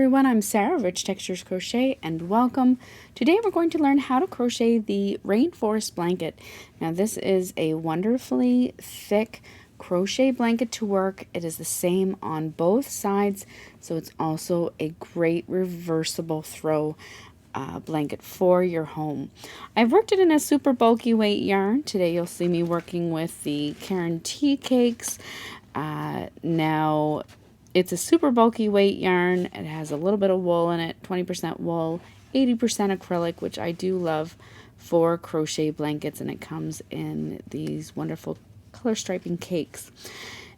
everyone, I'm Sarah, Rich Textures Crochet, and welcome. Today we're going to learn how to crochet the Rainforest Blanket. Now this is a wonderfully thick crochet blanket to work. It is the same on both sides, so it's also a great reversible throw blanket for your home. I've worked it in a super bulky weight yarn. Today you'll see me working with the Caron Tea Cakes. Now it's a super bulky weight yarn. It has a little bit of wool in it, 20% wool, 80% acrylic, which I do love for crochet blankets, and it comes in these wonderful color striping cakes.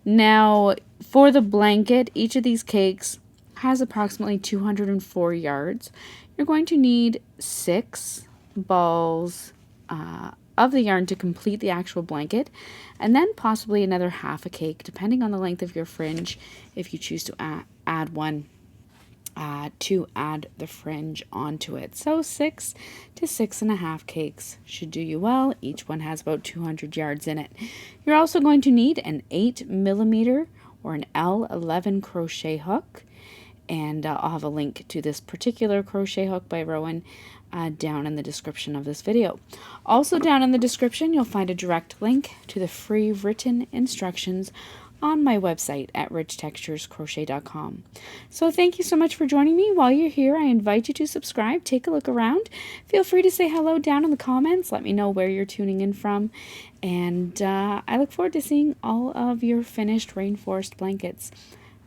Now for the blanket, each of these cakes has approximately 204 yards. You're going to need 6 balls of the yarn to complete the actual blanket, and then possibly another half a cake depending on the length of your fringe if you choose to add one to add the fringe onto it. So 6 to 6.5 cakes should do you well. Each one has about 200 yards in it. You're also going to need an 8mm or an L11 crochet hook, and I'll have a link to this particular crochet hook by Rowan down in the description of this video. Also down in the description you'll find a direct link to the free written instructions on my website at richtexturescrochet.com. So thank you so much for joining me. While you're here, I invite you to subscribe, take a look around. Feel free to say hello down in the comments. Let me know where you're tuning in from. And I look forward to seeing all of your finished Rainforest blankets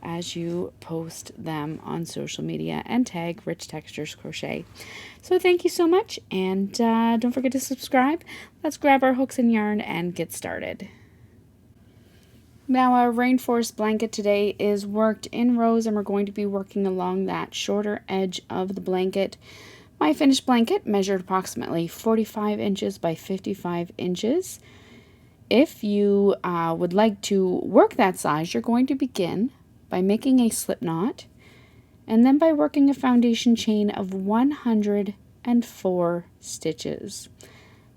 as you post them on social media and tag Rich Textures Crochet. So thank you so much, and don't forget to subscribe. Let's grab our hooks and yarn and get started. Now our Rainforest blanket today is worked in rows, and we're going to be working along that shorter edge of the blanket. My finished blanket measured approximately 45 inches by 55 inches. If you would like to work that size, you're going to begin by making a slip knot, and then by working a foundation chain of 104 stitches.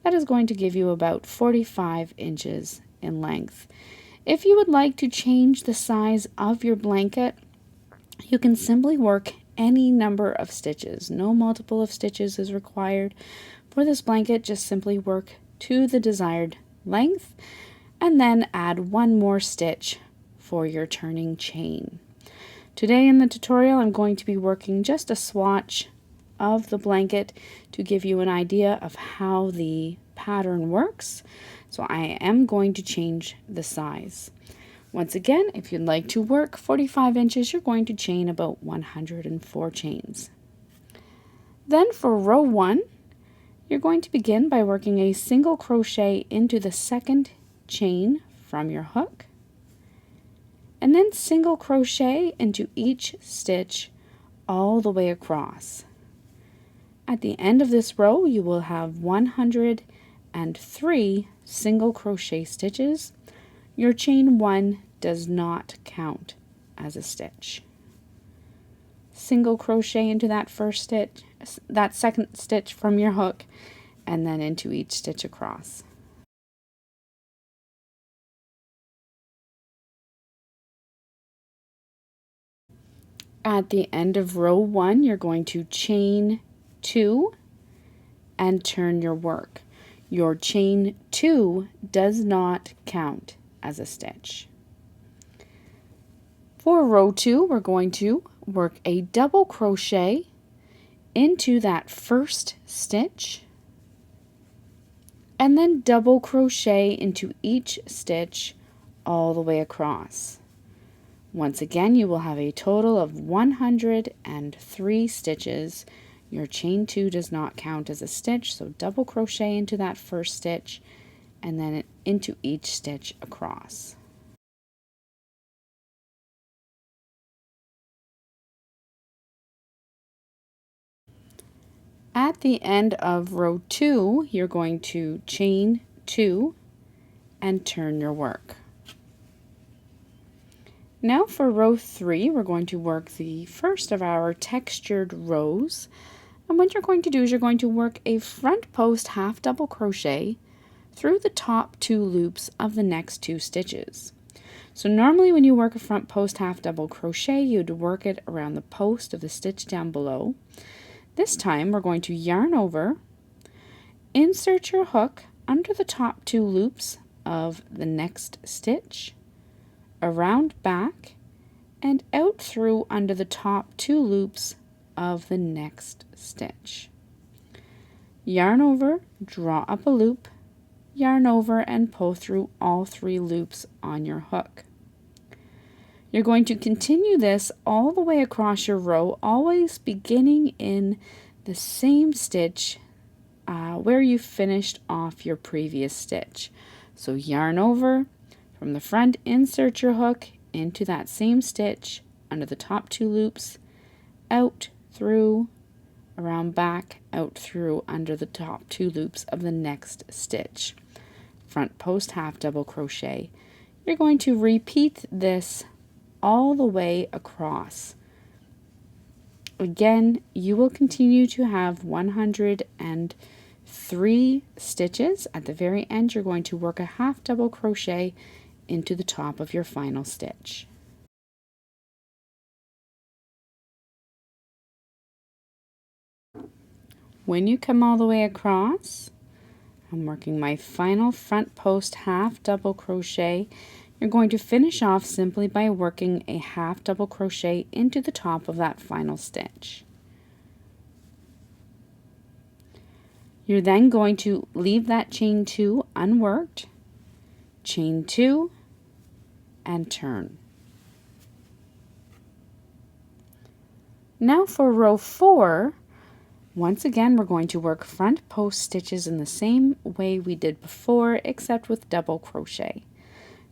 That is going to give you about 45 inches in length. If you would like to change the size of your blanket, you can simply work any number of stitches. No multiple of stitches is required for this blanket. Just simply work to the desired length and then add one more stitch for your turning chain. Today in the tutorial I'm going to be working just a swatch of the blanket to give you an idea of how the pattern works. So I am going to change the size. Once again, if you'd like to work 45 inches, you're going to chain about 104 chains. Then for row 1, you're going to begin by working a single crochet into the second chain from your hook, and then single crochet into each stitch all the way across. At the end of this row, you will have 103 single crochet stitches. Your chain 1 does not count as a stitch. Single crochet into that first stitch, that second stitch from your hook, and then into each stitch across. At the end of row 1, you're going to chain 2 and turn your work. Your chain 2 does not count as a stitch. For row 2, we're going to work a double crochet into that first stitch, and then double crochet into each stitch all the way across. Once again, you will have a total of 103 stitches. Your chain 2 does not count as a stitch, so double crochet into that first stitch and then into each stitch across. At the end of row 2, you're going to chain 2 and turn your work. Now for row 3, we're going to work the first of our textured rows. And what you're going to do is you're going to work a front post half double crochet through the top 2 loops of the next 2 stitches. So normally when you work a front post half double crochet, you'd work it around the post of the stitch down below. This time we're going to yarn over, insert your hook under the top 2 loops of the next stitch, around back, and out through under the top 2 loops of the next stitch. Yarn over, draw up a loop, yarn over and pull through all 3 loops on your hook. You're going to continue this all the way across your row, always beginning in the same stitch where you finished off your previous stitch. So yarn over, from the front insert your hook into that same stitch under the top 2 loops, out through, around back, out through under the top 2 loops of the next stitch. Front post half double crochet. You're going to repeat this all the way across. Again, you will continue to have 103 stitches. At the very end, you're going to work a half double crochet into the top of your final stitch. When you come all the way across, I'm working my final front post half double crochet. You're going to finish off simply by working a half double crochet into the top of that final stitch. You're then going to leave that chain 2 unworked, chain 2, and turn. Now for row 4, once again we're going to work front post stitches in the same way we did before, except with double crochet.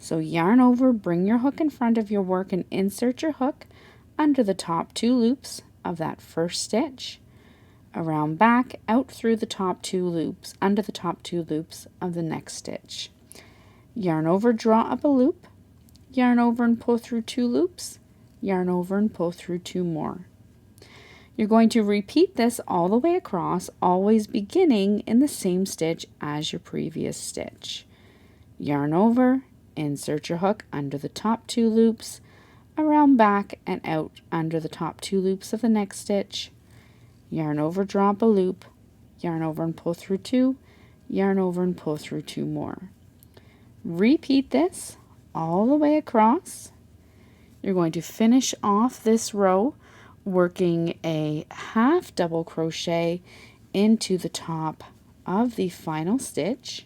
So yarn over, bring your hook in front of your work and insert your hook under the top 2 loops of that first stitch, around back, out through the top 2 loops, under the top 2 loops of the next stitch. Yarn over, draw up a loop, yarn over and pull through 2 loops, yarn over and pull through 2 more. You're going to repeat this all the way across, always beginning in the same stitch as your previous stitch. Yarn over, insert your hook under the top 2 loops, around back and out under the top 2 loops of the next stitch. Yarn over, draw up a loop, yarn over and pull through 2, yarn over and pull through 2 more. Repeat this all the way across. You're going to finish off this row working a half double crochet into the top of the final stitch.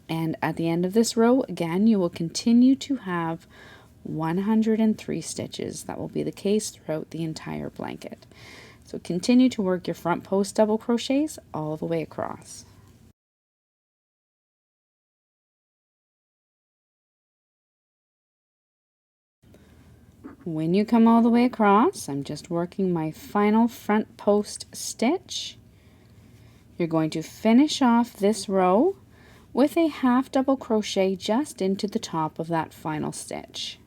And at the end of this row, again, you will continue to have 103 stitches. That will be the case throughout the entire blanket. So continue to work your front post double crochets all the way across. When you come all the way across, I'm just working my final front post stitch. You're going to finish off this row with a half double crochet just into the top of that final stitch.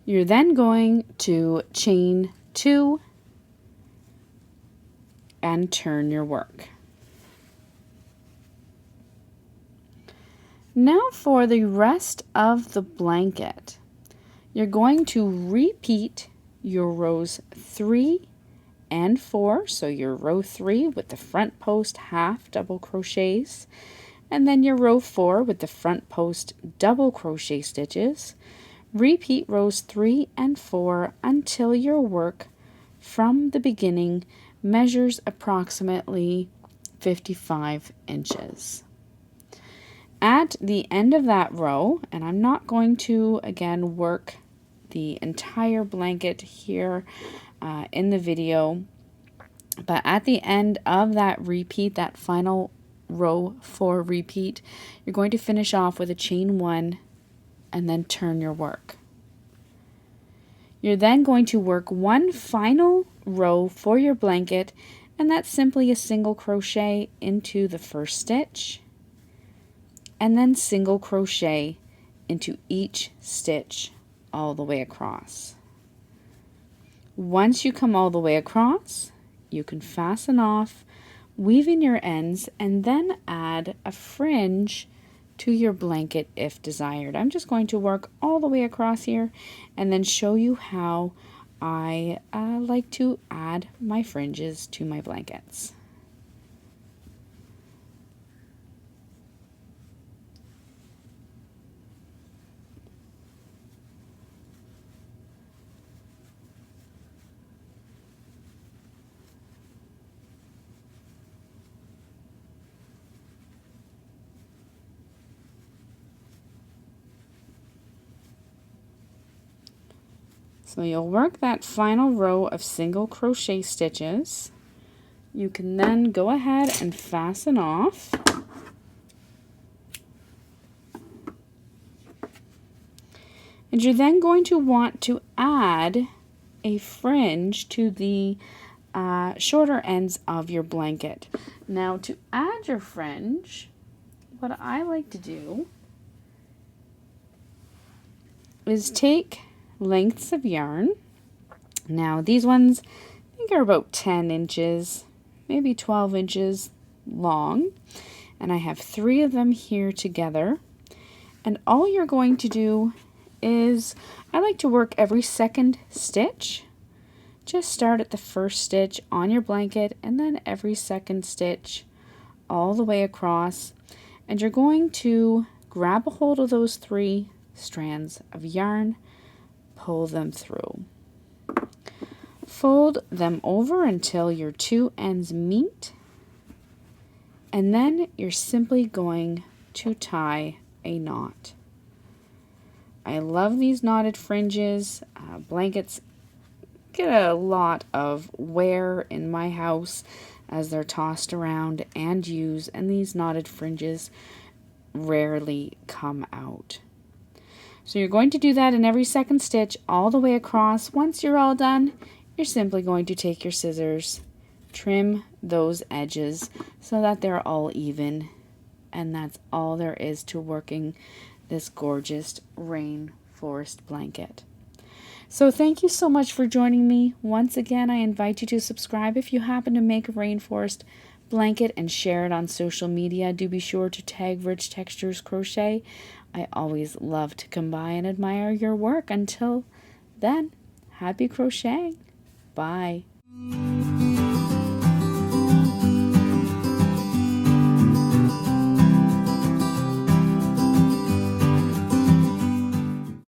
You're then going to chain 2 and turn your work. Now for the rest of the blanket, you're going to repeat your rows 3 and 4, so your row 3 with the front post half double crochets, and then your row 4 with the front post double crochet stitches. Repeat rows 3 and 4 until your work from the beginning measures approximately 55 inches. At the end of that row, and I'm not going to again work the entire blanket here in the video, but at the end of that repeat, that final row 4 repeat, you're going to finish off with a chain 1 and then turn your work. You're then going to work one final row for your blanket, and that's simply a single crochet into the first stitch and then single crochet into each stitch all the way across. Once you come all the way across, you can fasten off weave in your ends, and then add a fringe to your blanket if desired. I'm just going to work all the way across here and then show you how I like to add my fringes to my blankets. So you'll work that final row of single crochet stitches. You can then go ahead and fasten off. And you're then going to want to add a fringe to the shorter ends of your blanket. Now, to add your fringe, what I like to do is take lengths of yarn. Now these ones I think are about 10 inches, maybe 12 inches long, and I have 3 of them here together. And all you're going to do is, I like to work every second stitch. Just start at the first stitch on your blanket and then every second stitch all the way across, and you're going to grab a hold of those 3 strands of yarn, pull them through. Fold them over until your 2 ends meet, and then you're simply going to tie a knot. I love these knotted fringes. Blankets get a lot of wear in my house as they're tossed around and used, and these knotted fringes rarely come out. So you're going to do that in every second stitch all the way across. Once you're all done, you're simply going to take your scissors, trim those edges so that they're all even, and that's all there is to working this gorgeous rainforest blanket. So thank you so much for joining me. Once again, I invite you to subscribe if you happen to make a rainforest blanket and share it on social media. Do be sure to tag Rich Textures Crochet. I always love to come by and admire your work. Until then, happy crocheting. Bye.